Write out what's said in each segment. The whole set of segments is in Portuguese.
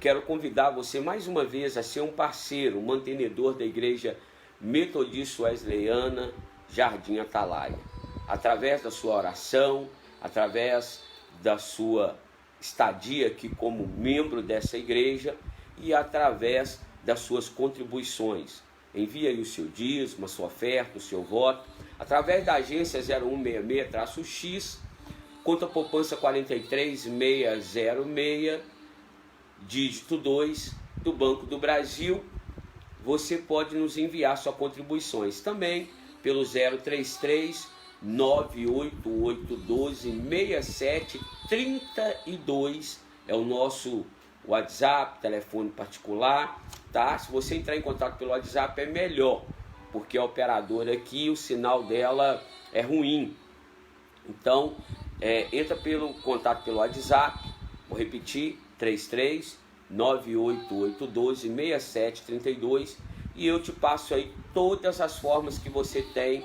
quero convidar você mais uma vez a ser um parceiro, um mantenedor da Igreja Metodista Wesleyana Jardim Atalaia. Através da sua oração, através da sua estadia aqui como membro dessa igreja e através das suas contribuições. Envie aí o seu dízimo, a sua oferta, o seu voto, através da agência 0166-X, conta poupança 43606, dígito 2 do Banco do Brasil. Você pode nos enviar suas contribuições também pelo 033 98812 6732, é o nosso WhatsApp, telefone particular, tá? Se você entrar em contato pelo WhatsApp é melhor, porque a operadora aqui, o sinal dela é ruim. Então, entra pelo contato pelo WhatsApp, vou repetir, 33 98812 6732, e eu te passo aí todas as formas que você tem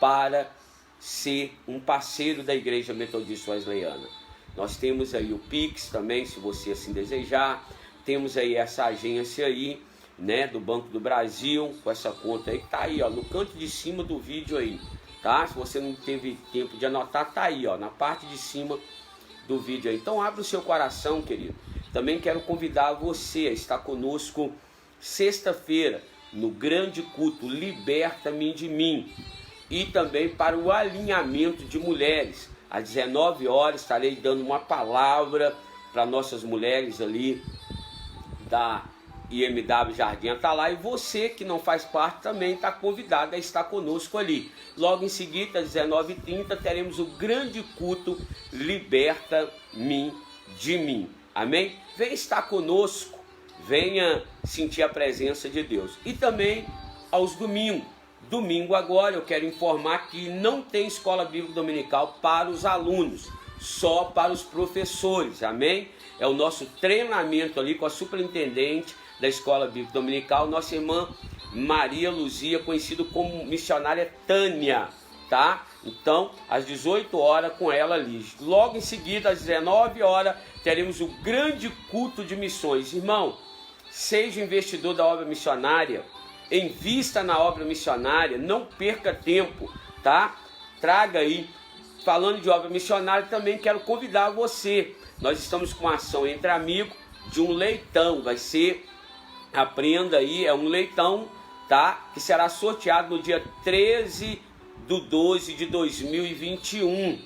para ser um parceiro da Igreja Metodista Wesleyana. Nós temos aí o Pix também, se você assim desejar. Temos aí essa agência aí, né, do Banco do Brasil, com essa conta aí que tá aí, ó, no canto de cima do vídeo aí, tá? Se você não teve tempo de anotar, tá aí, ó, na parte de cima do vídeo aí. Então abre o seu coração, querido. Também quero convidar você a estar conosco sexta-feira no grande culto Liberta-me de Mim, e também para o alinhamento de mulheres. Às 19 horas estarei dando uma palavra para nossas mulheres ali da IMW Jardim Atalaia, e você que não faz parte também está convidado a estar conosco ali. Logo em seguida, às 19h30, teremos o grande culto Liberta-me de Mim. Amém? Venha estar conosco, venha sentir a presença de Deus. E também aos domingos. Domingo agora eu quero informar que não tem escola bíblica dominical para os alunos, só para os professores, amém? É o nosso treinamento ali com a superintendente da escola bíblica dominical, nossa irmã Maria Luzia, conhecida como missionária Tânia, tá? Então, às 18 horas com ela ali. Logo em seguida, às 19 horas, teremos o grande culto de missões. Irmão, seja investidor da obra missionária, invista na obra missionária, não perca tempo, tá? Traga aí, falando de obra missionária, também quero convidar você. Nós estamos com uma ação entre amigos de um leitão, vai ser, aprenda aí, é um leitão, tá? Que será sorteado no dia 13/12 de 2021,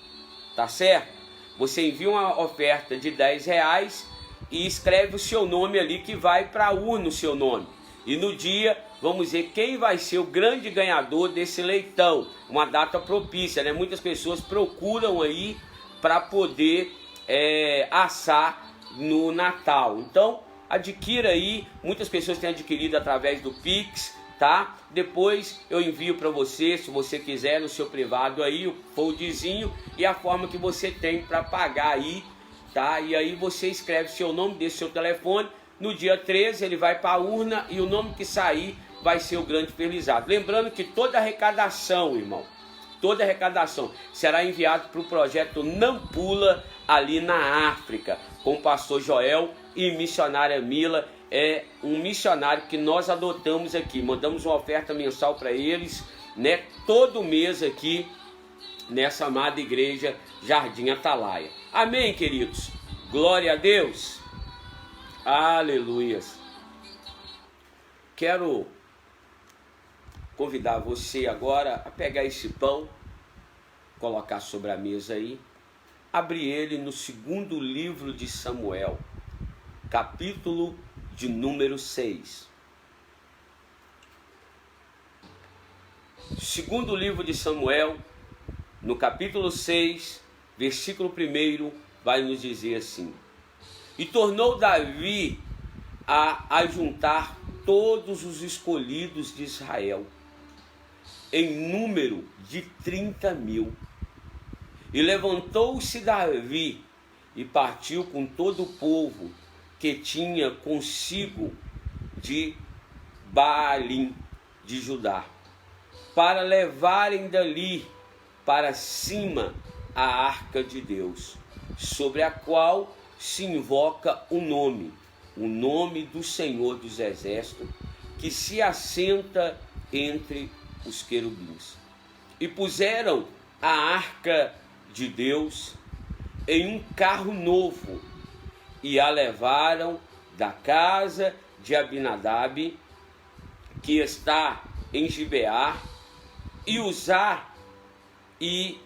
tá certo? Você envia uma oferta de R$10 e escreve o seu nome ali, que vai para a urna o seu nome. E no dia vamos ver quem vai ser o grande ganhador desse leitão. Uma data propícia, né? Muitas pessoas procuram aí para poder assar no Natal. Então, adquira aí. Muitas pessoas têm adquirido através do Pix, tá? Depois eu envio para você, se você quiser, no seu privado aí, o foldzinho e a forma que você tem para pagar aí, tá? E aí você escreve seu nome, deixa seu telefone. No dia 13 ele vai para a urna e o nome que sair vai ser o grande felizardo. Lembrando que toda arrecadação, irmão, toda arrecadação será enviada para o projeto Não Pula, ali na África, com o pastor Joel e missionária Mila. É um missionário que nós adotamos aqui, mandamos uma oferta mensal para eles, né, todo mês aqui nessa amada igreja Jardim Atalaia. Amém, queridos? Glória a Deus. Aleluias. Quero convidar você agora a pegar esse pão, colocar sobre a mesa aí, abrir ele no segundo livro de Samuel, capítulo de número 6. Segundo livro de Samuel, no capítulo 6, versículo 1, vai nos dizer assim: E tornou Davi a juntar todos os escolhidos de Israel, em número de 30.000. E levantou-se Davi e partiu com todo o povo que tinha consigo de Baalim de Judá, para levarem dali para cima a arca de Deus, sobre a qual se invoca o nome, o nome do Senhor dos Exércitos, que se assenta entre os querubins. E puseram a arca de Deus em um carro novo, e a levaram da casa de Abinadab, que está em Gibeá, e Uzá e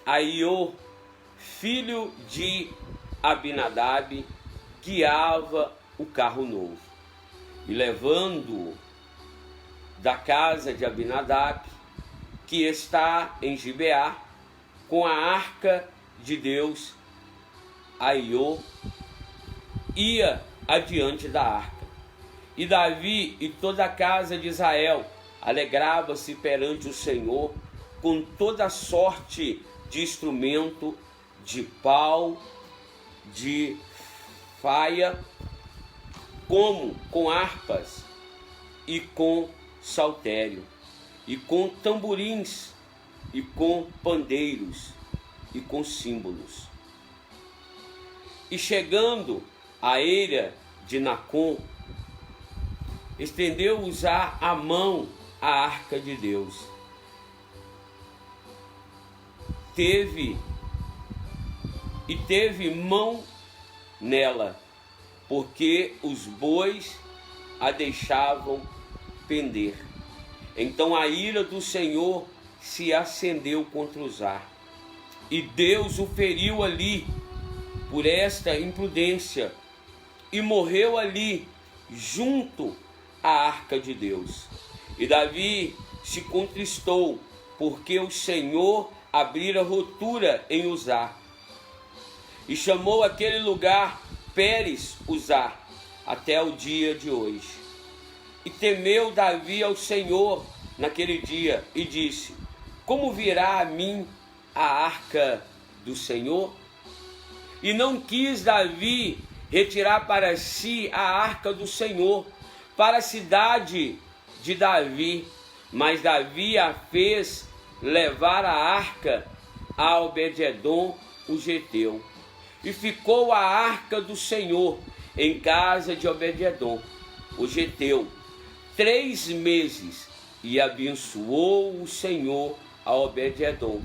Aiô, filho de Abinadab, guiava o carro novo. E levando-o da casa de Abinadab, que está em Gibeá, com a arca de Deus, Aiô ia adiante da arca. E Davi e toda a casa de Israel alegrava-se perante o Senhor com toda sorte de instrumento, de pau, de faia, como com harpas e com saltério, e com tamborins, e com pandeiros, e com símbolos. E chegando à eira de Nacon, estendeu Uzá a mão à arca de Deus. Teve mão nela, porque os bois a deixavam pender. Então a ira do Senhor se acendeu contra Uzá, e Deus o feriu ali por esta imprudência, e morreu ali junto à arca de Deus. E Davi se contristou, porque o Senhor abrira rotura em Uzá, e chamou aquele lugar Pérez Uzá até o dia de hoje. E temeu Davi ao Senhor naquele dia, e disse: como virá a mim a arca do Senhor? E não quis Davi retirar para si a arca do Senhor para a cidade de Davi, mas Davi a fez levar a arca a Obed-edom, o geteu. E ficou a arca do Senhor em casa de Obed-edom, o geteu, 3 meses, e abençoou o Senhor a Obed-edom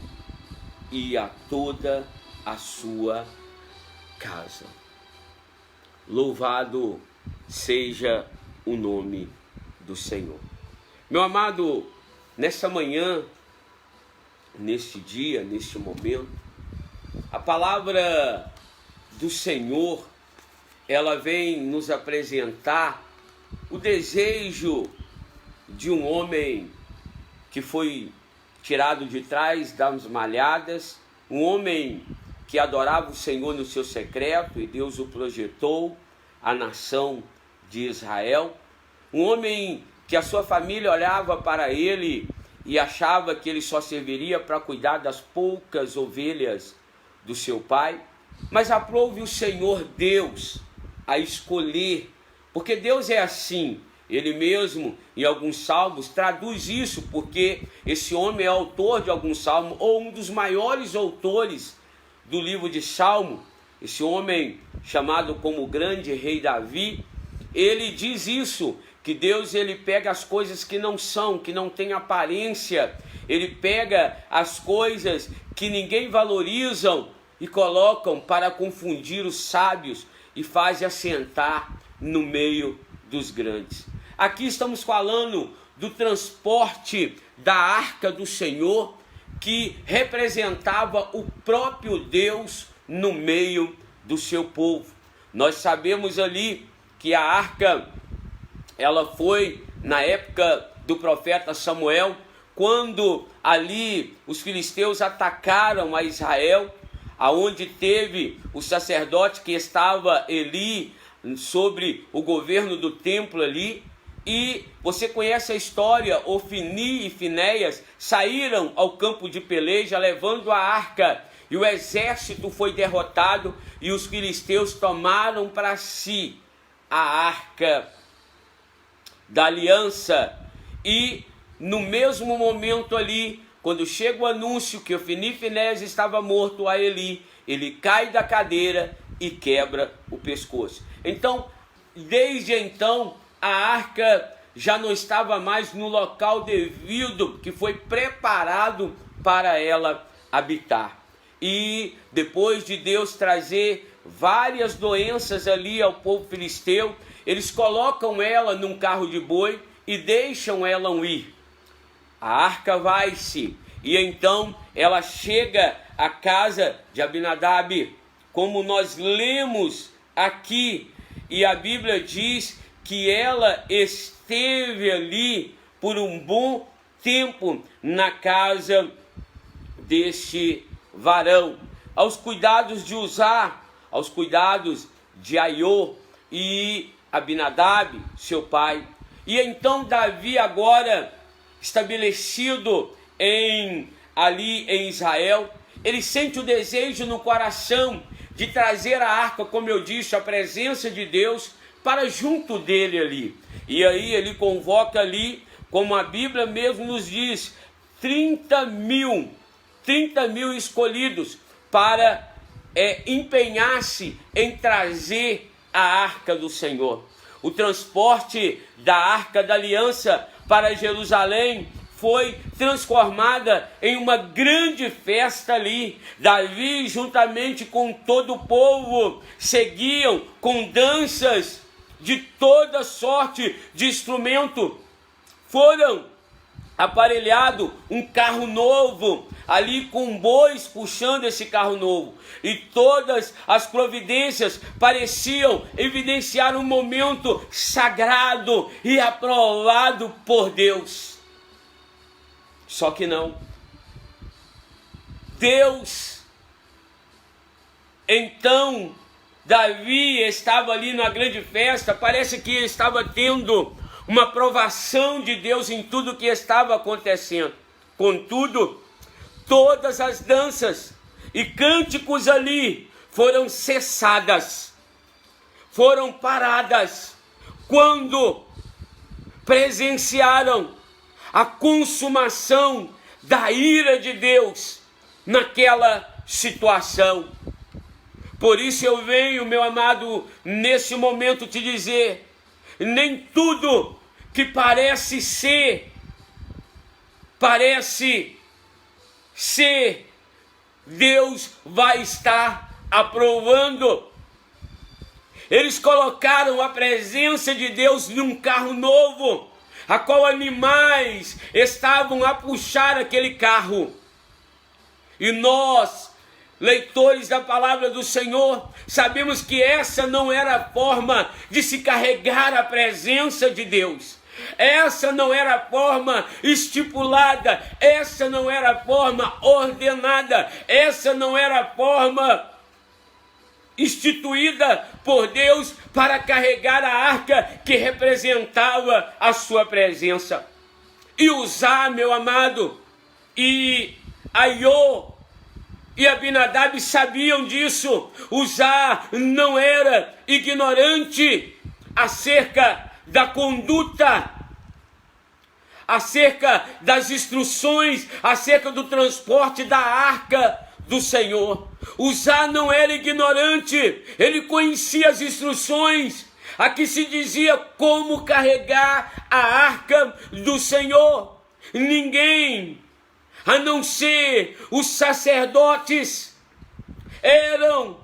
e a toda a sua casa. Louvado seja o nome do Senhor. Meu amado, nessa manhã, neste dia, neste momento, a palavra do Senhor, ela vem nos apresentar o desejo de um homem que foi tirado de trás das malhadas, um homem que adorava o Senhor no seu secreto, e Deus o projetou, a nação de Israel, um homem que a sua família olhava para ele e achava que ele só serviria para cuidar das poucas ovelhas do seu pai, mas aprove o Senhor Deus a escolher, porque Deus é assim. Ele mesmo, em alguns salmos, traduz isso, porque esse homem é autor de alguns salmos, ou um dos maiores autores do livro de Salmo. Esse homem, chamado como o grande rei Davi, ele diz isso, que Deus, ele pega as coisas que não são, que não têm aparência, ele pega as coisas que ninguém valoriza e colocam para confundir os sábios e faz assentar no meio dos grandes. Aqui estamos falando do transporte da arca do Senhor, que representava o próprio Deus no meio do seu povo. Nós sabemos ali que a arca, ela foi na época do profeta Samuel, quando ali os filisteus atacaram a Israel, aonde teve o sacerdote que estava Eli sobre o governo do templo ali. E você conhece a história, Ofni e Finéias saíram ao campo de peleja levando a arca, e o exército foi derrotado, e os filisteus tomaram para si a arca da aliança. E no mesmo momento ali, quando chega o anúncio que Ofni e Finéias estava morto a Eli, ele cai da cadeira e quebra o pescoço. Então, desde então a arca já não estava mais no local devido que foi preparado para ela habitar. E depois de Deus trazer várias doenças ali ao povo filisteu, eles colocam ela num carro de boi e deixam ela ir. A arca vai-se e então ela chega à casa de Abinadab, como nós lemos aqui, e a Bíblia diz que ela esteve ali por um bom tempo na casa deste varão, aos cuidados de Uzá, aos cuidados de Aiô e Abinadab, seu pai. E então Davi, agora estabelecido ali em Israel, ele sente o desejo no coração de trazer a arca, como eu disse, a presença de Deus para junto dele ali. E aí ele convoca ali, como a Bíblia mesmo nos diz, 30 mil escolhidos para empenhar-se em trazer a arca do Senhor. O transporte da arca da aliança para Jerusalém foi transformada em uma grande festa ali. Davi, juntamente com todo o povo, seguiam com danças de toda sorte de instrumento. Foram aparelhado um carro novo, ali com bois puxando esse carro novo. E todas as providências pareciam evidenciar um momento sagrado e aprovado por Deus. Só que não. Deus, então, Davi estava ali na grande festa, parece que estava tendo uma aprovação de Deus em tudo que estava acontecendo. Contudo, todas as danças e cânticos ali foram cessadas, foram paradas, quando presenciaram a consumação da ira de Deus naquela situação. Por isso eu venho, meu amado, nesse momento te dizer: nem tudo que parece ser, Deus vai estar aprovando. Eles colocaram a presença de Deus num carro novo, a qual animais estavam a puxar aquele carro. E nós, leitores da palavra do Senhor, sabemos que essa não era a forma de se carregar a presença de Deus. Essa não era a forma estipulada, essa não era a forma ordenada, essa não era a forma instituída por Deus para carregar a arca que representava a sua presença. E Uzá, meu amado, e Aiô e Abinadab sabiam disso. Uzá não era ignorante acerca da conduta, acerca das instruções, acerca do transporte da arca do Senhor. Uzá não era ignorante, ele conhecia as instruções. Aqui se dizia como carregar a arca do Senhor. Ninguém, a não ser os sacerdotes, eram,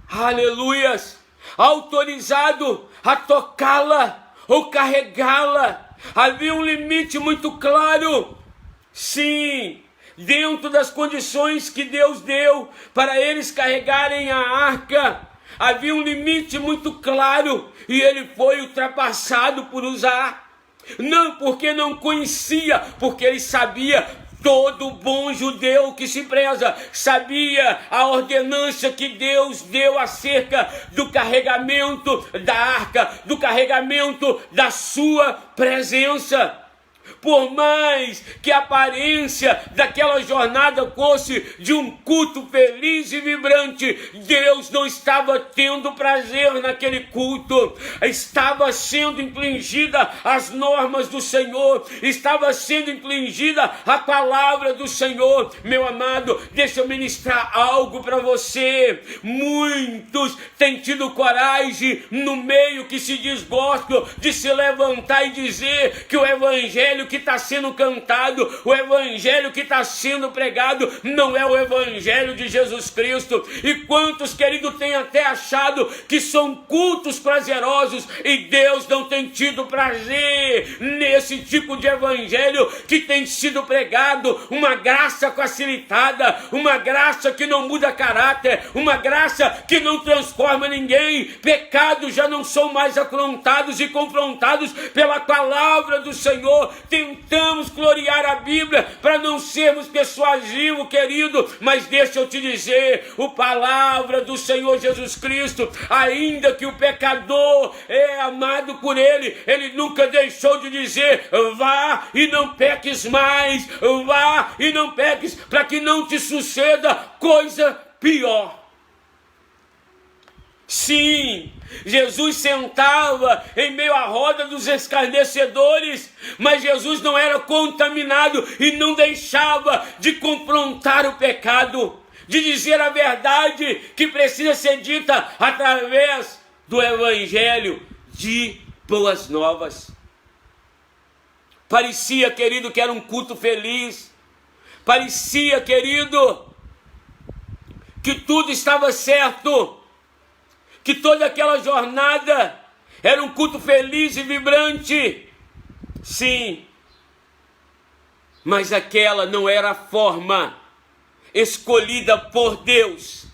aleluias, autorizados a tocá-la ou carregá-la. Havia um limite muito claro, sim, dentro das condições que Deus deu para eles carregarem a arca. Havia um limite muito claro e ele foi ultrapassado por Uzá. Não porque não conhecia, porque ele sabia. Todo bom judeu que se preza sabia a ordenança que Deus deu acerca do carregamento da arca, do carregamento da sua presença. Por mais que a aparência daquela jornada fosse de um culto feliz e vibrante, Deus não estava tendo prazer naquele culto. Estava sendo infringida as normas do Senhor, estava sendo infringida a palavra do Senhor. Meu amado, deixa eu ministrar algo para você. Muitos têm tido coragem, no meio que se diz gospel, de se levantar e dizer que o evangelho que está sendo cantado, o evangelho que está sendo pregado, não é o evangelho de Jesus Cristo. E quantos, querido, têm até achado que são cultos prazerosos, e Deus não tem tido prazer nesse tipo de evangelho que tem sido pregado, uma graça facilitada, uma graça que não muda caráter, uma graça que não transforma ninguém. Pecados já não são mais afrontados e confrontados pela palavra do Senhor. Tentamos gloriar a Bíblia para não sermos persuasivos, querido, mas deixa eu te dizer, a palavra do Senhor Jesus Cristo, ainda que o pecador é amado por Ele, Ele nunca deixou de dizer: vá e não peques mais, vá e não peques, para que não te suceda coisa pior. Sim, Jesus sentava em meio à roda dos escarnecedores, mas Jesus não era contaminado e não deixava de confrontar o pecado, de dizer a verdade que precisa ser dita através do evangelho de boas novas. Parecia, querido, que era um culto feliz, parecia, querido, que tudo estava certo, que toda aquela jornada era um culto feliz e vibrante. Sim, mas aquela não era a forma escolhida por Deus.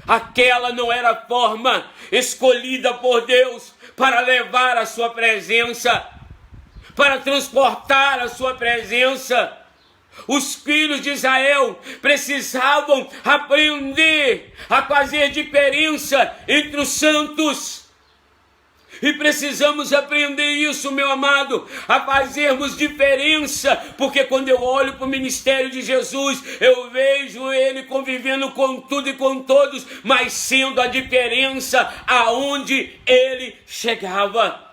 Aquela não era a forma escolhida por Deus para levar a sua presença, para transportar a sua presença. Os filhos de Israel precisavam aprender a fazer diferença entre os santos. E precisamos aprender isso, meu amado, a fazermos diferença, porque quando eu olho para o ministério de Jesus, eu vejo Ele convivendo com tudo e com todos, mas sendo a diferença aonde Ele chegava.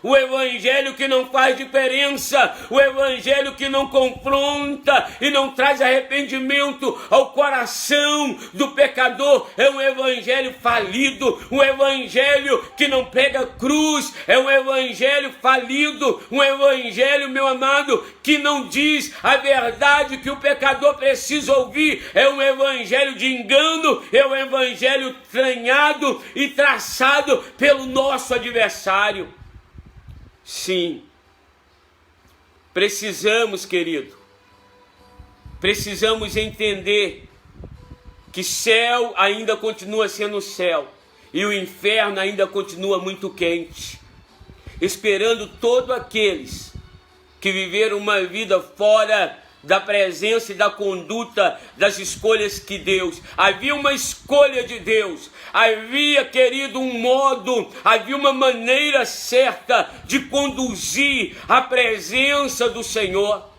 O evangelho que não faz diferença, o evangelho que não confronta e não traz arrependimento ao coração do pecador, é um evangelho falido. Um evangelho que não prega cruz é um evangelho falido. Um evangelho, meu amado, que não diz a verdade que o pecador precisa ouvir, é um evangelho de engano, é um evangelho tranhado e traçado pelo nosso adversário. Sim, precisamos, querido, precisamos entender que céu ainda continua sendo céu e o inferno ainda continua muito quente, esperando todos aqueles que viveram uma vida fora da presença e da conduta das escolhas que Deus. Havia uma escolha de Deus, havia, querido, um modo, havia uma maneira certa de conduzir a presença do Senhor.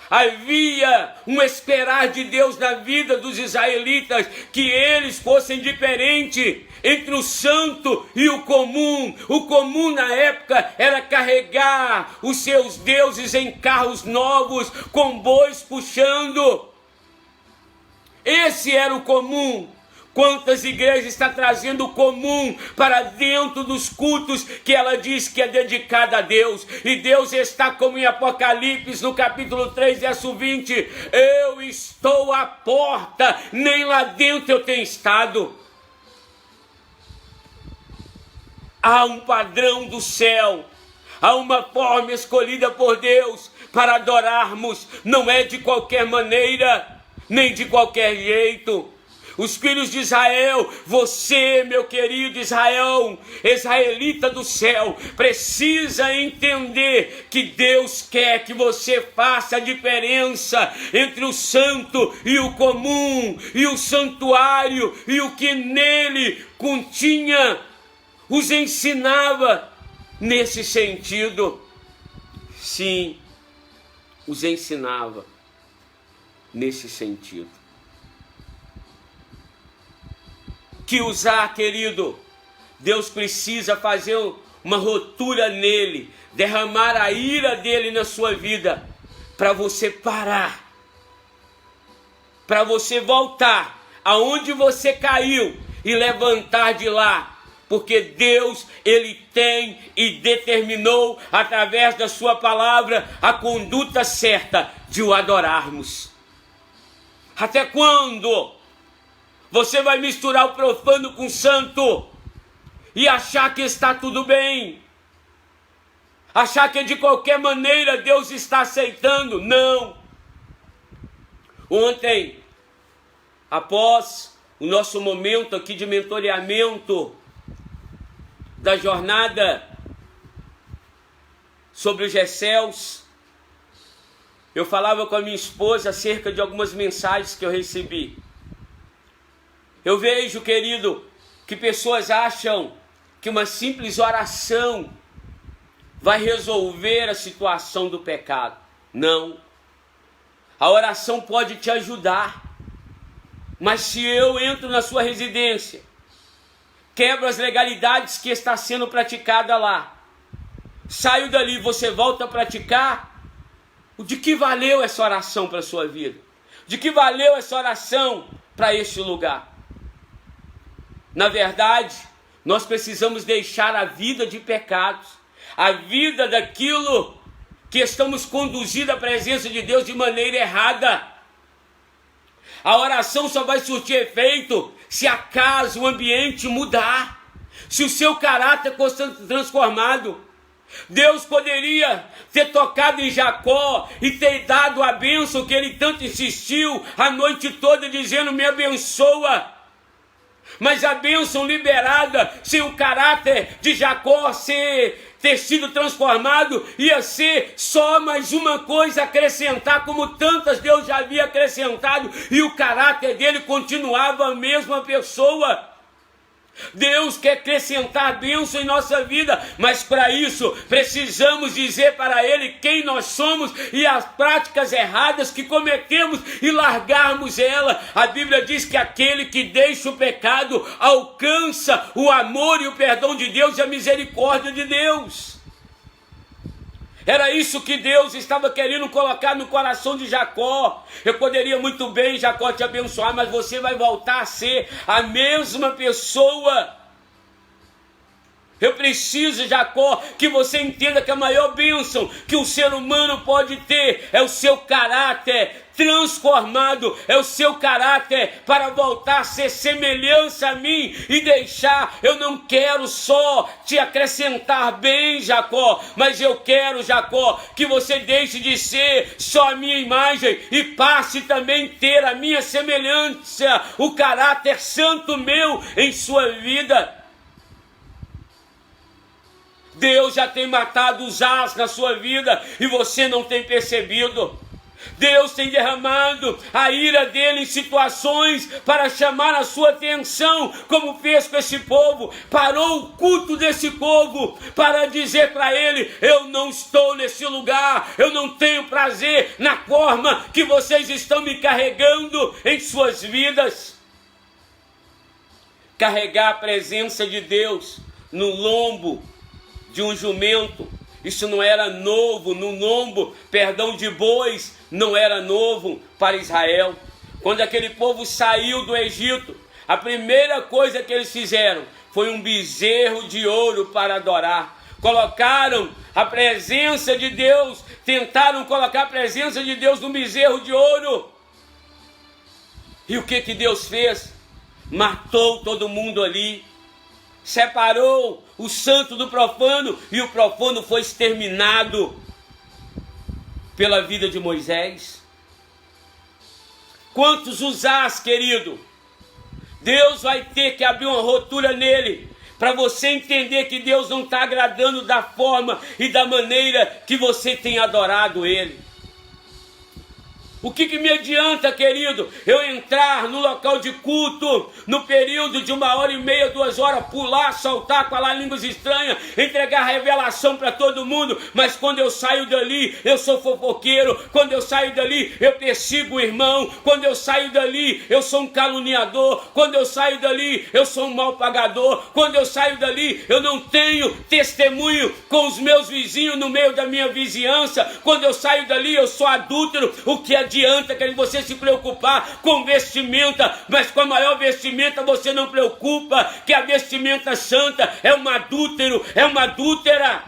Havia um esperar de Deus na vida dos israelitas, que eles fossem diferentes entre o santo e o comum. O comum na época era carregar os seus deuses em carros novos, com bois puxando. Esse era o comum. Quantas igrejas está trazendo o comum para dentro dos cultos que ela diz que é dedicada a Deus. E Deus está, como em Apocalipse, no capítulo 3, verso 20. Eu estou à porta, nem lá dentro eu tenho estado. Há um padrão do céu, há uma forma escolhida por Deus para adorarmos. Não é de qualquer maneira, nem de qualquer jeito. Os filhos de Israel, você, meu querido Israel, israelita do céu, precisa entender que Deus quer que você faça a diferença entre o santo e o comum, e o santuário e o que nele continha, os ensinava nesse sentido. sim, os ensinava nesse sentido. Que usar, querido, Deus precisa fazer uma ruptura nele, derramar a ira dele na sua vida, para você parar, para você voltar aonde você caiu e levantar de lá. Porque Deus, Ele tem e determinou, através da sua palavra, a conduta certa de o adorarmos. Até quando você vai misturar o profano com o santo e achar que está tudo bem? Achar que de qualquer maneira Deus está aceitando? Não. Ontem, após o nosso momento aqui de mentoreamento da jornada sobre os Gessels, eu falava com a minha esposa acerca de algumas mensagens que eu recebi. Eu vejo, querido, que pessoas acham que uma simples oração vai resolver a situação do pecado. Não. A oração pode te ajudar. Mas se eu entro na sua residência, quebro as legalidades que está sendo praticada lá, saio dali, você volta a praticar, de que valeu essa oração para a sua vida? De que valeu essa oração para este lugar? Na verdade, nós precisamos deixar a vida de pecados, a vida daquilo que estamos conduzindo à presença de Deus de maneira errada. A oração só vai surtir efeito se acaso o ambiente mudar, se o seu caráter for transformado. Deus poderia ter tocado em Jacó e ter dado a bênção que ele tanto insistiu a noite toda dizendo: me abençoa. Mas a bênção liberada sem o caráter de Jacó ter sido transformado ia ser só mais uma coisa a acrescentar, como tantas Deus já havia acrescentado, e o caráter dele continuava a mesma pessoa. Deus quer acrescentar bênção em nossa vida, mas para isso precisamos dizer para Ele quem nós somos e as práticas erradas que cometemos e largarmos ela. A Bíblia diz que aquele que deixa o pecado alcança o amor e o perdão de Deus e a misericórdia de Deus. Era isso que Deus estava querendo colocar no coração de Jacó. Eu poderia muito bem, Jacó, te abençoar, mas você vai voltar a ser a mesma pessoa. Eu preciso, Jacó, que você entenda que a maior bênção que o ser humano pode ter é o seu caráter transformado, é o seu caráter para voltar a ser semelhança a mim e deixar. Eu não quero só te acrescentar bem, Jacó, mas eu quero, Jacó, que você deixe de ser só a minha imagem e passe também a ter a minha semelhança, o caráter santo meu em sua vida. Deus já tem matado os as na sua vida e você não tem percebido. Deus tem derramado a ira dele em situações para chamar a sua atenção, como fez com esse povo. Parou o culto desse povo para dizer para ele: eu não estou nesse lugar, eu não tenho prazer na forma que vocês estão me carregando em suas vidas. Carregar a presença de Deus no lombo de um jumento, isso não era novo. No lombo, de bois, não era novo para Israel. Quando aquele povo saiu do Egito, a primeira coisa que eles fizeram foi um bezerro de ouro para adorar. Colocaram a presença de Deus, tentaram colocar a presença de Deus no bezerro de ouro. E o que Deus fez? Matou todo mundo ali. Separou o santo do profano e o profano foi exterminado pela vida de Moisés. Quantos usás, querido? Deus vai ter que abrir uma ruptura nele para você entender que Deus não está agradando da forma e da maneira que você tem adorado Ele. O que me adianta, querido, eu entrar no local de culto, no período de 1h30, 2 horas, pular, saltar, falar línguas estranhas, entregar revelação para todo mundo, mas quando eu saio dali, eu sou fofoqueiro, quando eu saio dali, eu persigo o irmão, quando eu saio dali, eu sou um caluniador, quando eu saio dali, eu sou um mal pagador, quando eu saio dali, eu não tenho testemunho com os meus vizinhos no meio da minha vizinhança, quando eu saio dali, eu sou adúltero. O que adianta que você se preocupar com vestimenta, mas com a maior vestimenta você não preocupa, que a vestimenta santa é um adúltero, é uma adúltera.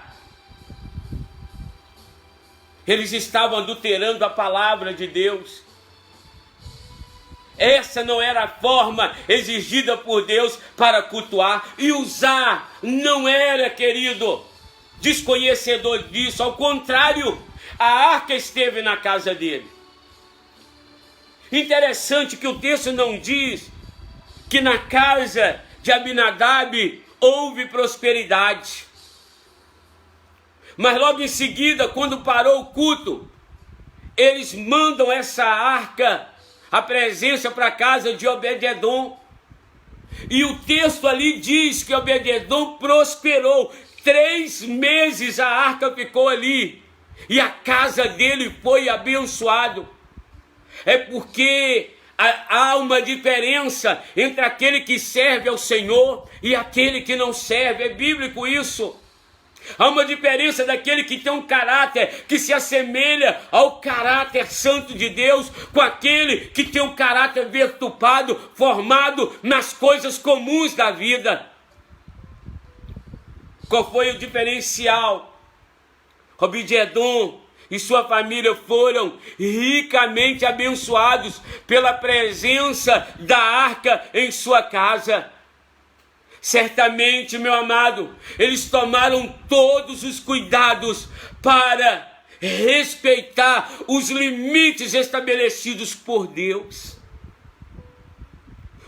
Eles estavam adulterando a palavra de Deus. Essa não era a forma exigida por Deus para cultuar. E Uzá não era, querido, desconhecedor disso. Ao contrário, a arca esteve na casa dele. Interessante que o texto não diz que na casa de Abinadab houve prosperidade. Mas logo em seguida, quando parou o culto, eles mandam essa arca, a presença, para a casa de Obed-edom. E o texto ali diz que Obed-edom prosperou. 3 meses a arca ficou ali. E a casa dele foi abençoada. É porque há uma diferença entre aquele que serve ao Senhor e aquele que não serve. É bíblico isso. Há uma diferença daquele que tem um caráter que se assemelha ao caráter santo de Deus, com aquele que tem um caráter perturbado, formado nas coisas comuns da vida. Qual foi o diferencial? Obed-edom e sua família foram ricamente abençoados pela presença da arca em sua casa. Certamente, meu amado, eles tomaram todos os cuidados para respeitar os limites estabelecidos por Deus.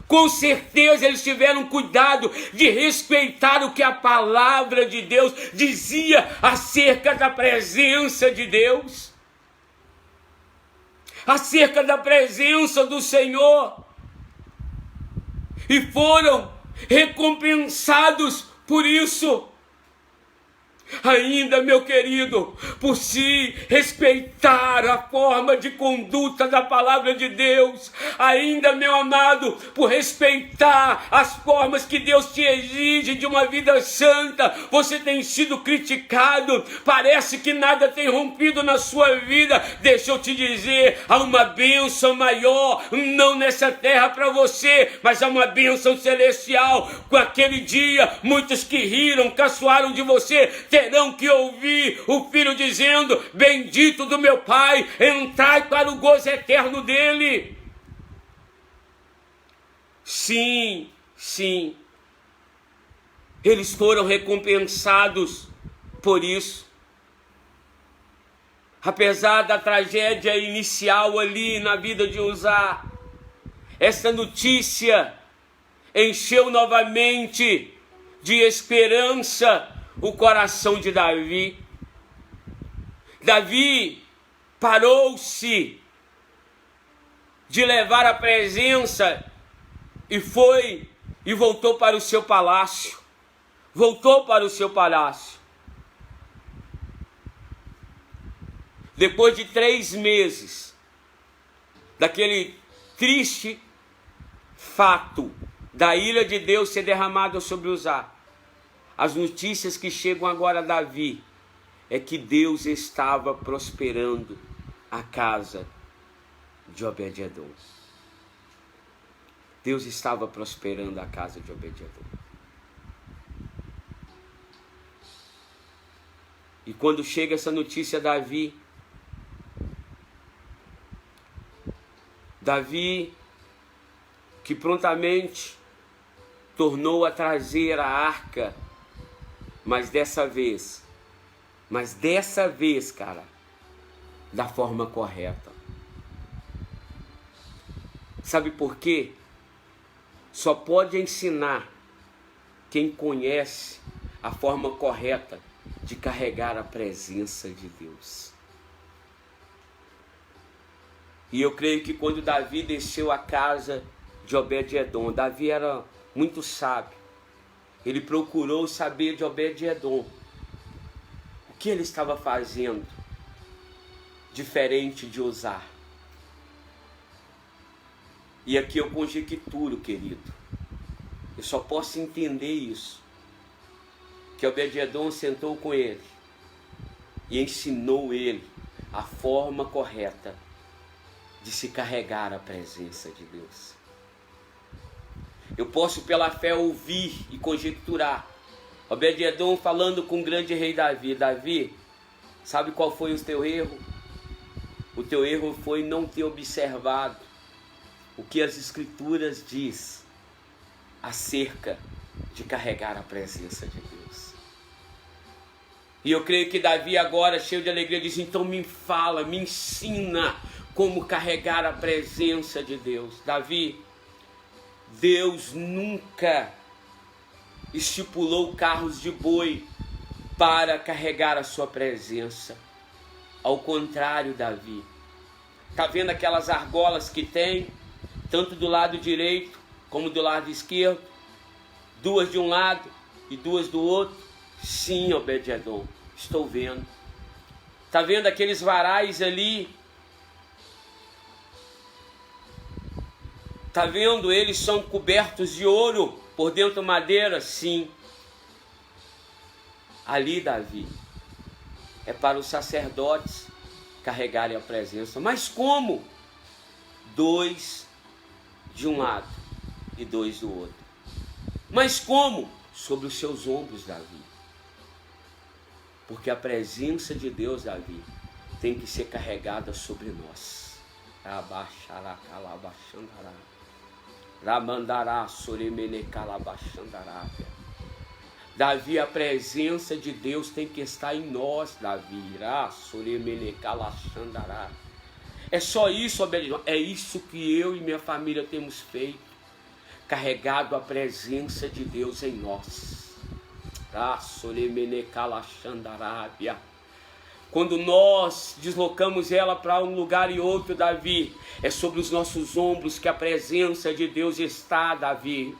Com certeza eles tiveram cuidado de respeitar o que a palavra de Deus dizia acerca da presença de Deus, acerca da presença do Senhor, e foram recompensados por isso. Ainda, meu querido, por se respeitar a forma de conduta da palavra de Deus, ainda, meu amado, por respeitar as formas que Deus te exige de uma vida santa, você tem sido criticado, parece que nada tem rompido na sua vida. Deixa eu te dizer, há uma bênção maior, não nessa terra para você, mas há uma bênção celestial. Com aquele dia, muitos que riram, caçoaram de você, terão que ouvir o filho dizendo: bendito do meu Pai, entrai para o gozo eterno dele. Sim, sim, eles foram recompensados por isso. Apesar da tragédia inicial ali na vida de Uzá, essa notícia encheu novamente de esperança o coração de Davi. Davi parou-se de levar a presença e foi e voltou para o seu palácio. Voltou para o seu palácio. Depois de 3 meses daquele triste fato da ira de Deus ser derramada sobre Uzá, as notícias que chegam agora a Davi é que Deus estava prosperando a casa de Obed-edom. Deus estava prosperando a casa de Obed-edom. E quando chega essa notícia a Davi, que prontamente tornou a trazer a arca, mas dessa vez, cara, da forma correta. Sabe por quê? Só pode ensinar quem conhece a forma correta de carregar a presença de Deus. E eu creio que quando Davi desceu à casa de Obed-edom, Davi era muito sábio. Ele procurou saber de Obed-edom o que ele estava fazendo diferente de Uzá. E aqui eu conjecturo, querido. Eu só posso entender isso. Que Obed-edom sentou com ele e ensinou ele a forma correta de se carregar a presença de Deus. Eu posso pela fé ouvir e conjecturar Obed-edom falando com o grande rei Davi. Davi, sabe qual foi o teu erro? O teu erro foi não ter observado o que as escrituras diz acerca de carregar a presença de Deus. E eu creio que Davi agora, cheio de alegria, diz: então me fala, me ensina como carregar a presença de Deus. Davi, Deus nunca estipulou carros de boi para carregar a sua presença. Ao contrário, Davi, está vendo aquelas argolas que tem, tanto do lado direito como do lado esquerdo, duas de um lado e duas do outro? Sim, Obed-edom, estou vendo. Está vendo aqueles varais ali? Está vendo? Eles são cobertos de ouro, por dentro madeira? Sim. Ali, Davi, é para os sacerdotes carregarem a presença. Mas como? 2 de um lado e 2 do outro. Mas como? Sobre os seus ombros, Davi. Porque a presença de Deus, Davi, tem que ser carregada sobre nós. Davi, a presença de Deus tem que estar em nós, Davi. É só isso, Obed-edom. É isso que eu e minha família temos feito. Carregado a presença de Deus em nós. Quando nós deslocamos ela para um lugar e outro, Davi, é sobre os nossos ombros que a presença de Deus está, Davi.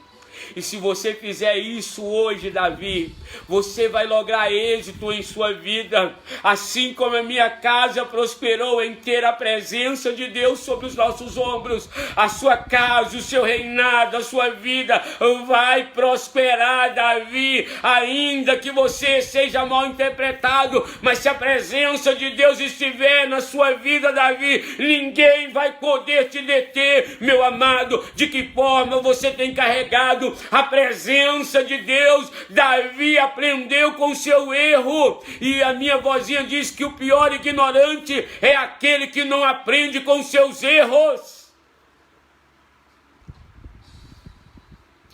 E se você fizer isso hoje, Davi, você vai lograr êxito em sua vida, assim como a minha casa prosperou em ter a presença de Deus sobre os nossos ombros. A sua casa, o seu reinado, a sua vida vai prosperar, Davi, ainda que você seja mal interpretado, mas se a presença de Deus estiver na sua vida, Davi, ninguém vai poder te deter, meu amado. De que forma você tem carregado a presença de Deus? Davi aprendeu com seu erro, e a minha vozinha diz que o pior ignorante é aquele que não aprende com seus erros.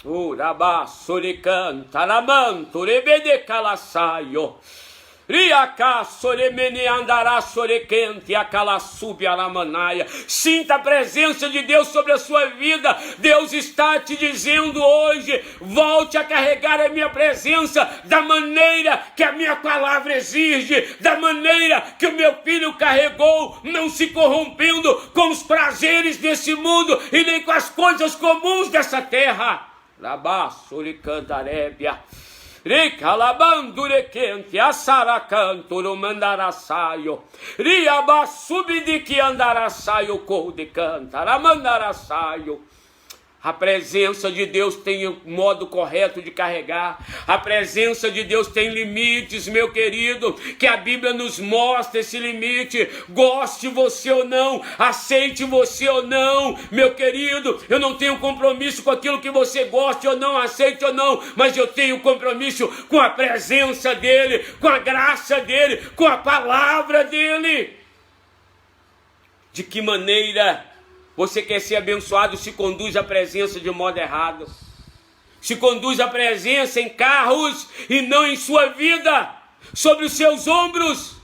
Urabá, Soricanta, Ramanto, Rebede Calassaio. Sinta a presença de Deus sobre a sua vida. Deus está te dizendo hoje: volte a carregar a minha presença da maneira que a minha palavra exige, da maneira que o meu filho carregou, não se corrompendo com os prazeres desse mundo e nem com as coisas comuns dessa terra. Rabasuricantarébia. Recalabandure-quente, assaracanto, mandaraçaio, riabasubidi andaraçaio, cor de cantar, mandaraçaio. A presença de Deus tem um modo correto de carregar. A presença de Deus tem limites, meu querido, que a Bíblia nos mostra esse limite. Goste você ou não, aceite você ou não, meu querido, eu não tenho compromisso com aquilo que você goste ou não, aceite ou não, mas eu tenho compromisso com a presença dEle, com a graça dEle, com a palavra dEle. De que maneira você quer ser abençoado? Se conduz a presença de modo errado. Se conduz a presença em carros e não em sua vida, sobre os seus ombros.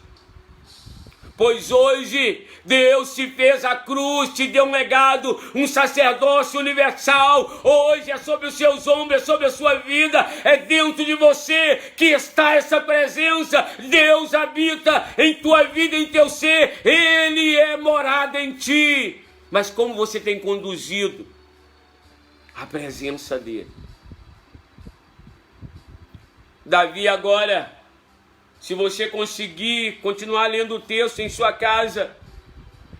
Pois hoje Deus te fez a cruz, te deu um legado, um sacerdócio universal. Hoje é sobre os seus ombros, é sobre a sua vida, é dentro de você que está essa presença. Deus habita em tua vida, em teu ser, Ele é morada em ti. Mas como você tem conduzido a presença dele? Davi agora, se você conseguir continuar lendo o texto em sua casa,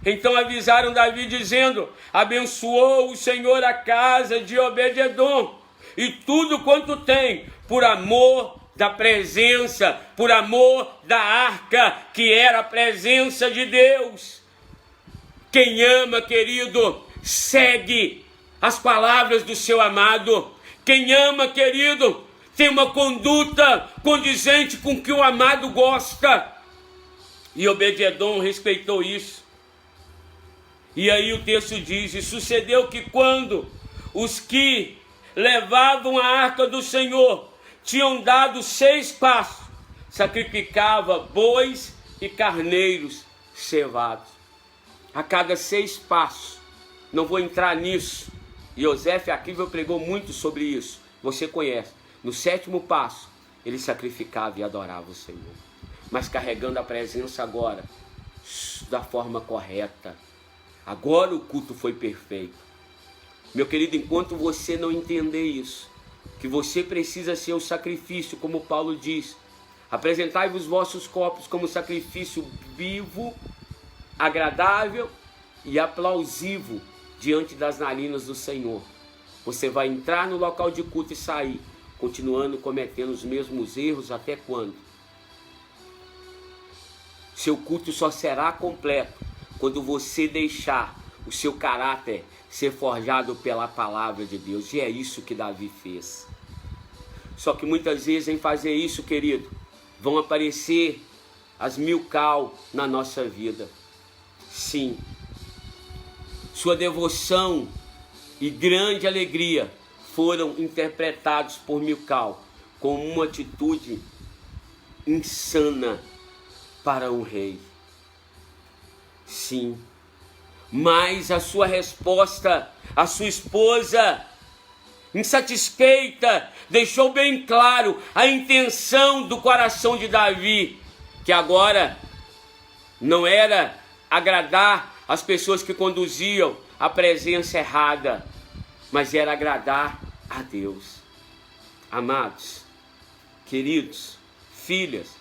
então avisaram Davi dizendo: abençoou o Senhor a casa de Obed-edom e tudo quanto tem, por amor da presença, por amor da arca, que era a presença de Deus. Quem ama, querido, segue as palavras do seu amado. Quem ama, querido, tem uma conduta condizente com o que o amado gosta. E Obed-edom respeitou isso. E aí o texto diz: e sucedeu que quando os que levavam a arca do Senhor tinham dado 6 passos, sacrificava bois e carneiros cevados. A cada 6 passos, não vou entrar nisso. E Yosef Akiva pregou muito sobre isso, você conhece. No 7º passo, ele sacrificava e adorava o Senhor, mas carregando a presença agora, da forma correta. Agora o culto foi perfeito. Meu querido, enquanto você não entender isso, que você precisa ser o sacrifício, como Paulo diz, apresentai-vos vossos corpos como sacrifício vivo, agradável e aplausível diante das narinas do Senhor. Você vai entrar no local de culto e sair, continuando cometendo os mesmos erros até quando? Seu culto só será completo quando você deixar o seu caráter ser forjado pela palavra de Deus. E é isso que Davi fez. Só que muitas vezes em fazer isso, querido, vão aparecer as 1000 cal na nossa vida. Sim. Sua devoção e grande alegria foram interpretados por Mical como uma atitude insana para um rei. Sim. Mas a sua resposta, a sua esposa, insatisfeita, deixou bem claro a intenção do coração de Davi, que agora não era agradar as pessoas que conduziam a presença errada, mas era agradar a Deus. Amados, queridos, filhas,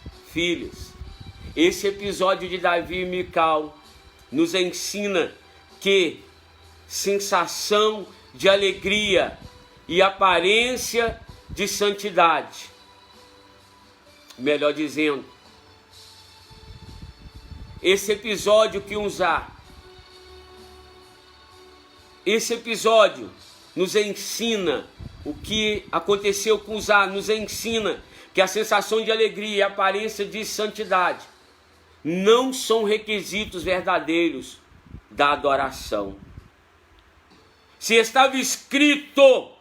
esse episódio de Davi e Mical nos ensina que sensação de alegria e aparência de santidade, melhor dizendo, esse episódio que esse episódio nos ensina o que aconteceu com Uzá, nos ensina que a sensação de alegria e a aparência de santidade não são requisitos verdadeiros da adoração. Se estava escrito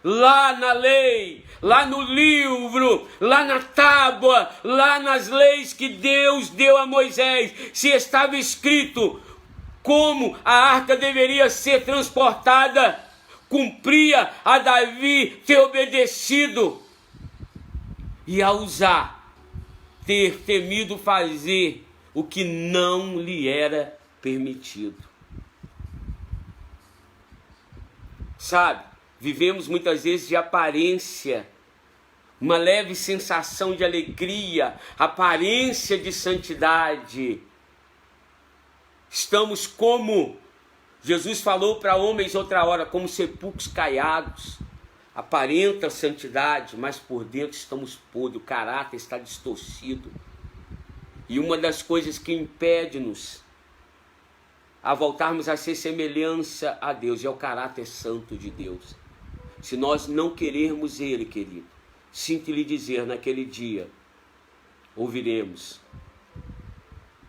lá na lei, lá no livro, lá na tábua, lá nas leis que Deus deu a Moisés, se estava escrito como a arca deveria ser transportada, cumpria a Davi ter obedecido e a Uzá ter temido fazer o que não lhe era permitido. Sabe, vivemos muitas vezes de aparência, uma leve sensação de alegria, aparência de santidade. Estamos como Jesus falou para homens outra hora, como sepulcros caiados. Aparenta santidade, mas por dentro estamos podres, o caráter está distorcido. E uma das coisas que impede-nos a voltarmos a ser semelhança a Deus é o caráter santo de Deus. Se nós não querermos Ele, querido, sinto lhe dizer, naquele dia, ouviremos: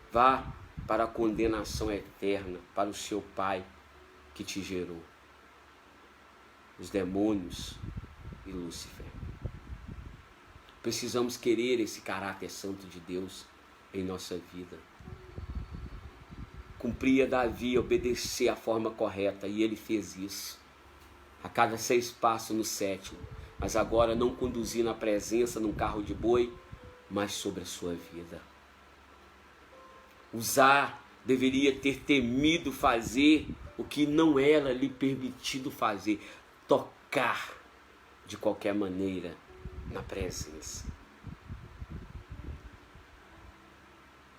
vá para a condenação eterna, para o seu Pai que te gerou. Os demônios e Lúcifer. Precisamos querer esse caráter santo de Deus em nossa vida. cumpria Davi obedecer a forma correta, e ele fez isso. A cada 6 passos no 7º, mas agora não conduzindo a presença num carro de boi, mas sobre a sua vida. Uzá deveria ter temido fazer o que não era lhe permitido fazer, tocar de qualquer maneira na presença.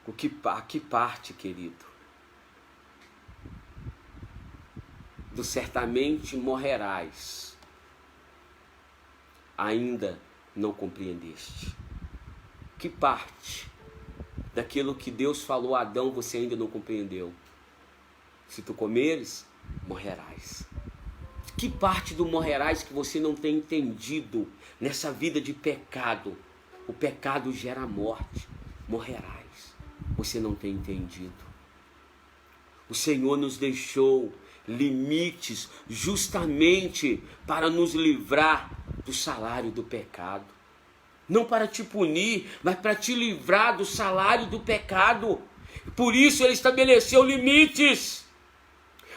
A que parte, querido, do certamente morrerás ainda não compreendeste? Que parte daquilo que Deus falou a Adão você ainda não compreendeu? Se tu comeres, morrerás. Que parte do morrerás que você não tem entendido nessa vida de pecado? O pecado gera morte. Morrerás. Você não tem entendido. O Senhor nos deixou limites justamente para nos livrar do salário do pecado. Não para te punir, mas para te livrar do salário do pecado. Por isso ele estabeleceu limites,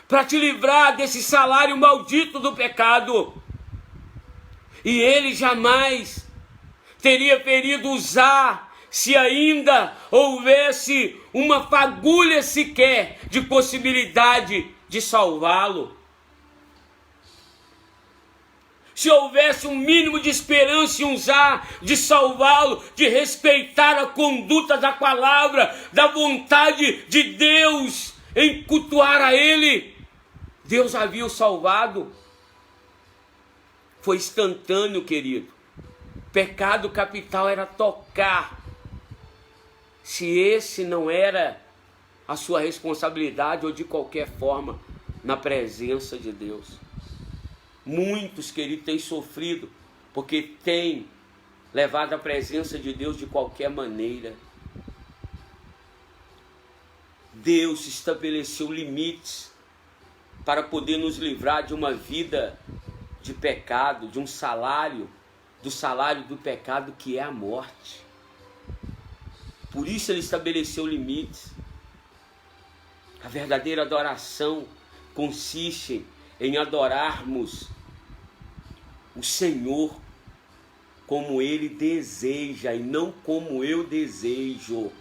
para te livrar desse salário maldito do pecado. E ele jamais teria ferido Uzá se ainda houvesse uma fagulha sequer de possibilidade de salvá-lo. Se houvesse um mínimo de esperança em Uzá de salvá-lo, de respeitar a conduta da palavra, da vontade de Deus em cultuar a ele, Deus havia o salvado. Foi instantâneo, querido. Pecado capital era tocar. Se esse não era a sua responsabilidade ou de qualquer forma na presença de Deus. Muitos, queridos, têm sofrido porque têm levado a presença de Deus de qualquer maneira. Deus estabeleceu limites para poder nos livrar de uma vida de pecado, de um salário, do salário do pecado que é a morte. Por isso ele estabeleceu limites. A verdadeira adoração consiste em adorarmos o Senhor como Ele deseja e não como eu desejo.